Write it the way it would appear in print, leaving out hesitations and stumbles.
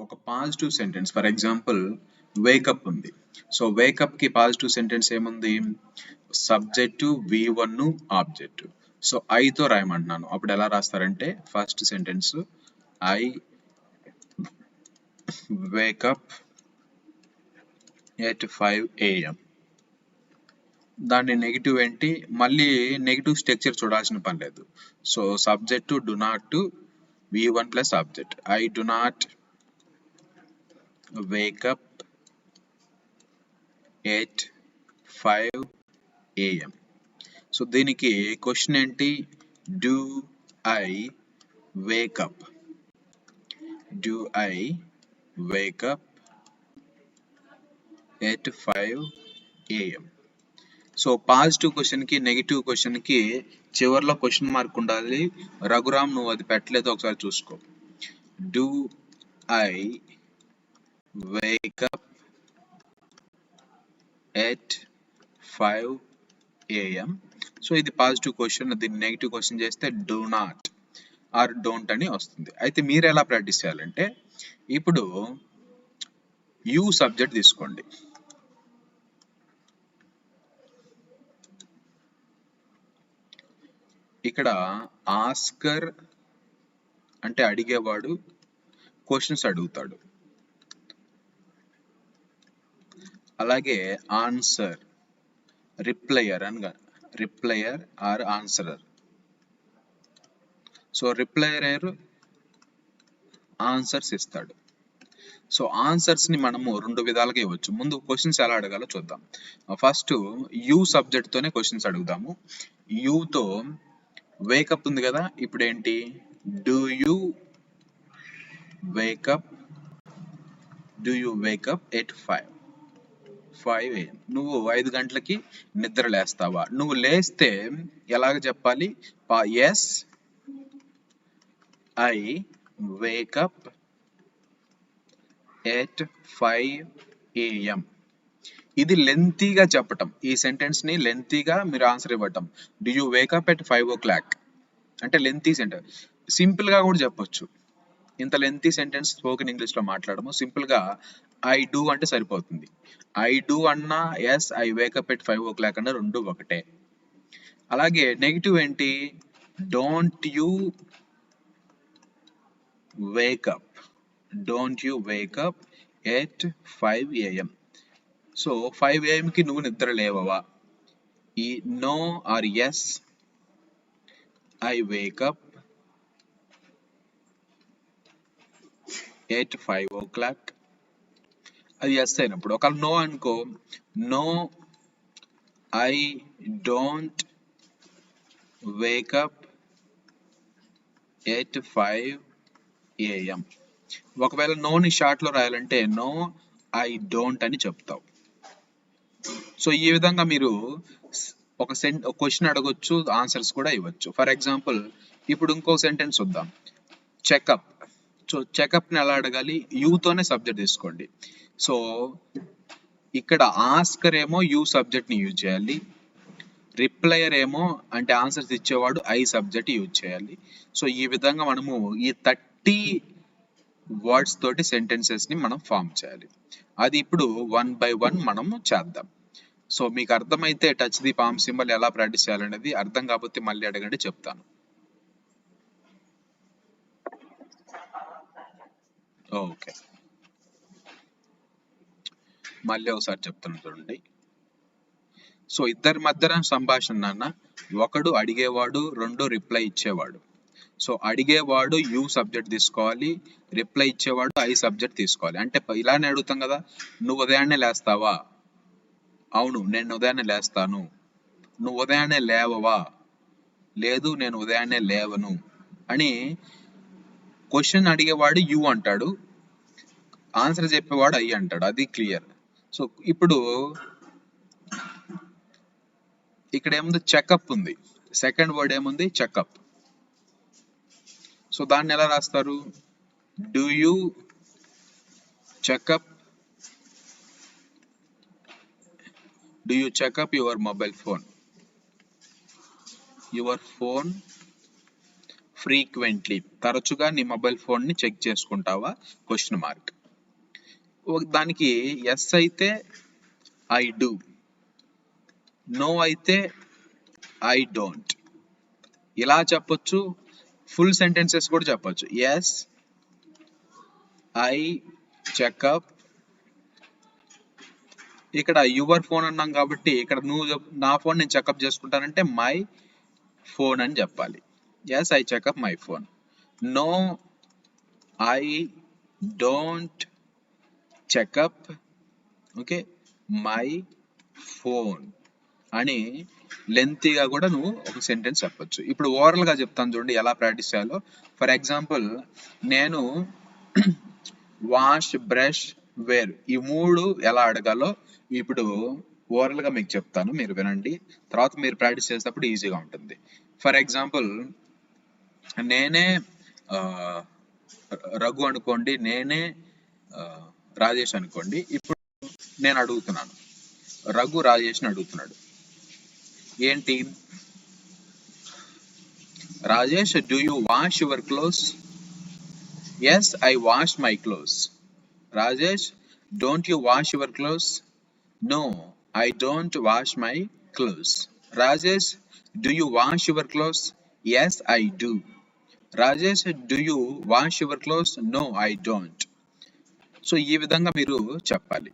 ఒక positive sentence for example wake up ఉంది. So wake up కి పాజిటివ్ సెంటెన్స్ ఏముంది? Subject V1 object. సో ఐతో రాయమంటున్నాను. అప్పుడు ఎలా రాస్తారంటే first sentence I wake up at 5 AM. దాని నెగిటివ్ ఏంటి? మళ్ళీ నెగిటివ్ స్ట్రక్చర్ చూడాల్సిన పని లేదు. So subject do not V1 plus object. I do not wake up at 5 AM. So దీనికి క్వశ్చన్ ఏంటి? Do I wake up? Do I wake up at 5 AM? So positive question కి negative question కి చివరిలో question mark ఉండాలి. రఘురామ్ నువ్వు అది పెట్టలేదు, ఒకసారి చూసుకో. Do I wake up at 5 AM. So ఇది పాజిటివ్ క్వశ్చన్. దీన్ని నెగిటివ్ క్వశ్చన్ చేస్తే డూ నాట్ ఆర్ డోంట్ అని వస్తుంది. అయితే మీరు ఎలా ప్రాక్టీస్ చేయాలంటే ఇప్పుడు యూ సబ్జెక్ట్ తీసుకోండి. ఇక్కడ ఆస్కర్ అంటే అడిగేవాడు క్వశ్చన్స్ అడుగుతాడు. అలాగే ఆన్సర్ రిప్లయర్ అనగా రిప్లయర్ ఆర్ ఆన్సరర్. సో రిప్లయర్ ఆన్సర్స్ ఇస్తాడు. సో ఆన్సర్స్ ని మనము రెండు విధాలుగా ఇవ్వచ్చు. ముందు క్వశ్చన్స్ ఎలా అడగాలో చూద్దాం. ఫస్ట్ యూ సబ్జెక్ట్ తోనే క్వశ్చన్స్ అడుగుదాము. యూతో వేకప్ ఉంది కదా, ఇప్పుడు ఏంటి? Do you wake up? Do you wake up at 5 AM? నువ్వు 5 గంటలకి నిద్ర లేస్తావా? నువ్వు లేస్తే ఎలాగ చెప్పాలి? Yes I wake up at 5 AM. ఇది లెంతీగా చెప్పటం. ఈ సెంటెన్స్ ని లెంతీగా మీరు ఆన్సర్ ఇవ్వటం. Do you wake up at 5 o'clock అంటే లెంతీ సెంటెన్స్. సింపుల్ గా కూడా చెప్పొచ్చు. ఇంత లెంతీ సెంటెన్స్ స్పోకెన్ ఇంగ్లీష్ లో మాట్లాడము. సింపుల్ గా ఐ డూ అంటే సరిపోతుంది. ఐ డూ అన్నా yes I wake up at 5 o'clock అన్న రెండు ఒకటే. అలాగే నెగిటివ్ ఏంటి? Don't you wake up. Don't you wake up at 5 AM. So 5 AM కి నువ్వు నిద్ర లేవవా? ఈ no or yes I wake up at 5 o'clock. అది ఎస్ అయినప్పుడు. ఒకవేళ నో అనుకో, no I don't wake up at 5 AM. ఒకవేళ నోని షార్ట్ లో రాయాలంటే నో ఐ డోంట్ అని చెప్తావు. సో ఈ విధంగా మీరు ఒక క్వశ్చన్ అడగొచ్చు, ఆన్సర్స్ కూడా ఇవ్వచ్చు. ఫర్ ఎగ్జాంపుల్ ఇప్పుడు ఇంకో సెంటెన్స్ చూద్దాం. చెకప్. సో చెకప్ ని ఎలా అడగాలి? యూతోనే సబ్జెక్ట్ తీసుకోండి. సో ఇక్కడ ఆస్కర్ ఏమో యూ సబ్జెక్ట్ ని యూజ్ చేయాలి. రిప్లయర్ ఏమో అంటే ఆన్సర్స్ ఇచ్చేవాడు ఐ సబ్జెక్ట్ యూజ్ చేయాలి. సో ఈ విధంగా మనము ఈ 30 వర్డ్స్ తోటి సెంటెన్సెస్ ని మనం ఫామ్ చేయాలి. అది ఇప్పుడు 1 by 1 మనము చేద్దాం. సో మీకు అర్థమైతే టచ్ ది పామ్ సింబల్ ఎలా ప్రాక్టీస్ చేయాలనేది, అర్థం కాకపోతే మళ్ళీ అడగండి, చెప్తాను. ఓకే, మళ్ళీ ఒకసారి చెప్తాను చూడండి. సో ఇద్దరి మధ్యన సంభాషణ నాన్న. ఒకడు అడిగేవాడు, రెండు రిప్లై ఇచ్చేవాడు. సో అడిగేవాడు యూ సబ్జెక్ట్ తీసుకోవాలి, రిప్లై ఇచ్చేవాడు ఐ సబ్జెక్ట్ తీసుకోవాలి. అంటే ఇలానే అడుగుతాం కదా, నువ్వు ఉదయాన్నే లేస్తావా? అవును, నేను ఉదయాన్నే లేస్తాను. నువ్వు ఉదయాన్నే లేవవా? లేదు, నేను ఉదయాన్నే లేవను అని. క్వశ్చన్ అడిగేవాడు యూ అంటాడు, ఆన్సర్ చెప్పేవాడు ఐ అంటాడు. అది క్లియర్. సో ఇప్పుడు ఇక్కడ ఏముంది? చెకప్ ఉంది. సెకండ్ వర్డ్ ఏముంది? చెకప్. సో దాన్ని ఎలా రాస్తారు? Do you checkup? Do you checkup your mobile phone? Your phone frequently. తరచుగా నీ మొబైల్ ఫోన్ ని చెక్ చేసుకుంటావా? Question mark. దానికి ఎస్ అయితే ఐ డూ, నో అయితే ఐ డోంట్. ఇలా చెప్పొచ్చు. ఫుల్ సెంటెన్సెస్ కూడా చెప్పొచ్చు. Yes I checkup. ఇక్కడ యువర్ ఫోన్ అన్నాం కాబట్టి ఇక్కడ నా ఫోన్ నేను చెకప్ చేసుకుంటానంటే మై ఫోన్ అని చెప్పాలి. Yes I checkup my phone. No I don't checkup okay my phone అని లెంతీగా కూడా నువ్వు ఒక సెంటెన్స్ చెప్పొచ్చు. ఇప్పుడు ఓవరాల్ గా చెప్తాను చూడండి ఎలా ప్రాక్టీస్ చేయాలో. ఫర్ ఎగ్జాంపుల్ నేను వాష్, బ్రష్, వేర్ ఈ 3 ఎలా అడగాలో ఇప్పుడు ఓవరాల్ గా మీకు చెప్తాను, మీరు వినండి. తర్వాత మీరు ప్రాక్టీస్ చేసేటప్పుడు ఈజీగా ఉంటుంది. ఫర్ ఎగ్జాంపుల్ నేనే రఘు అనుకోండి, నేనే రాజేష్ అనుకోండి. ఇప్పుడు నేను అడుగుతున్నాను, రఘు రాజేష్ని అడుగుతున్నాడు ఏంటి, Rajesh do you wash your clothes? Yes I wash my clothes. Rajesh don't you wash your clothes? No I don't wash my clothes. Rajesh do you wash your clothes? Yes I do. Rajesh do you wash your clothes? No I don't. So ఈ విధంగా మీరు చెప్పాలి.